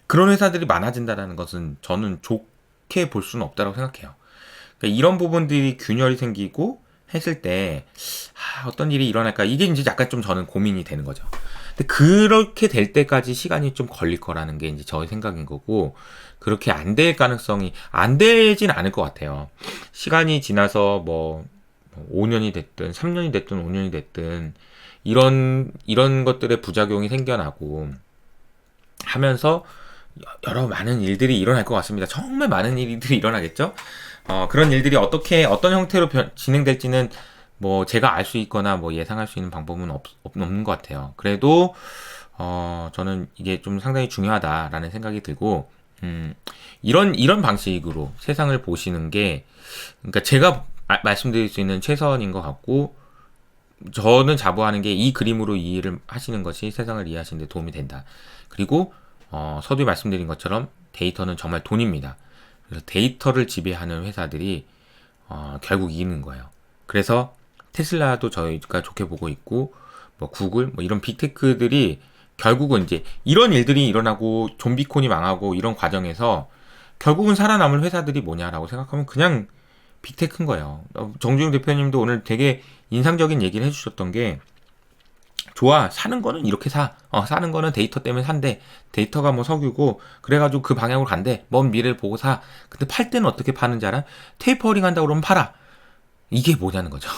그런 회사들이 많아진다는 것은 저는 좋게 볼 수는 없다고 생각해요. 그러니까 이런 부분들이 균열이 생기고 했을 때 어떤 일이 일어날까, 이게 이제 약간 좀 저는 고민이 되는 거죠. 근데 그렇게 될 때까지 시간이 좀 걸릴 거라는 게 이제 저의 생각인 거고, 그렇게 안 될 가능성이 안 되진 않을 것 같아요. 시간이 지나서 뭐 5년이 됐든 3년이 됐든 5년이 됐든 이런 것들의 부작용이 생겨나고 하면서 여러 많은 일들이 일어날 것 같습니다. 정말 많은 일들이 일어나겠죠? 그런 일들이 어떤 형태로 진행될지는 뭐 제가 알 수 있거나 뭐 예상할 수 있는 방법은 없는 것 같아요. 그래도 저는 이게 좀 상당히 중요하다라는 생각이 들고, 이런 방식으로 세상을 보시는 게, 그러니까 제가 말씀드릴 수 있는 최선인 것 같고, 저는 자부하는 게 이 그림으로 이 일을 하시는 것이 세상을 이해하시는 데 도움이 된다. 그리고 서두에 말씀드린 것처럼 데이터는 정말 돈입니다. 그래서 데이터를 지배하는 회사들이 결국 이기는 거예요. 그래서 테슬라도 저희가 좋게 보고 있고, 뭐 구글, 뭐 이런 빅테크들이 결국은 이제 이런 일들이 일어나고 좀비콘이 망하고 이런 과정에서 결국은 살아남을 회사들이 뭐냐라고 생각하면 그냥 빅테크인 거예요. 정주영 대표님도 오늘 되게 인상적인 얘기를 해주셨던 게, 좋아, 사는 거는 이렇게 사는 거는 데이터 때문에 산대. 데이터가 뭐 석유고 그래가지고 그 방향으로 간대. 먼 미래를 보고 사. 근데 팔 때는 어떻게 파는지 알아? 테이퍼링 한다고 그러면 팔아. 이게 뭐냐는 거죠.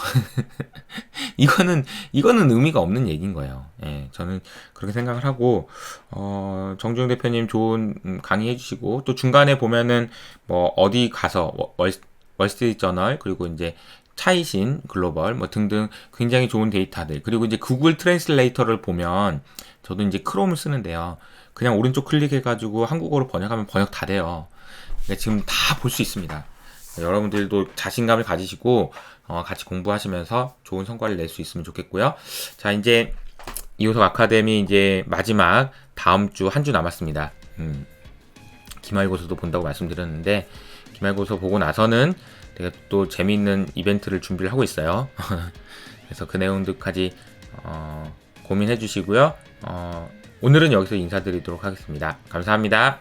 이거는 의미가 없는 얘기인 거예요. 예, 저는 그렇게 생각을 하고, 정주영 대표님 좋은 강의 해주시고, 또 중간에 보면은 뭐 어디 가서 월스트리트 저널, 그리고 이제 차이신 글로벌 뭐 등등 굉장히 좋은 데이터들, 그리고 이제 구글 트랜슬레이터를 보면, 저도 이제 크롬을 쓰는데요. 그냥 오른쪽 클릭해가지고 한국어로 번역하면 번역 다 돼요. 그러니까 지금 다 볼 수 있습니다. 여러분들도 자신감을 가지시고 같이 공부하시면서 좋은 성과를 낼 수 있으면 좋겠고요. 자, 이제 이호석 아카데미 이제 마지막 다음 주 한 주 남았습니다. 기말고사도 본다고 말씀드렸는데, 기말고사 보고 나서는 제가 또 재미있는 이벤트를 준비를 하고 있어요. 그래서 그 내용들까지 고민해 주시고요. 오늘은 여기서 인사드리도록 하겠습니다. 감사합니다.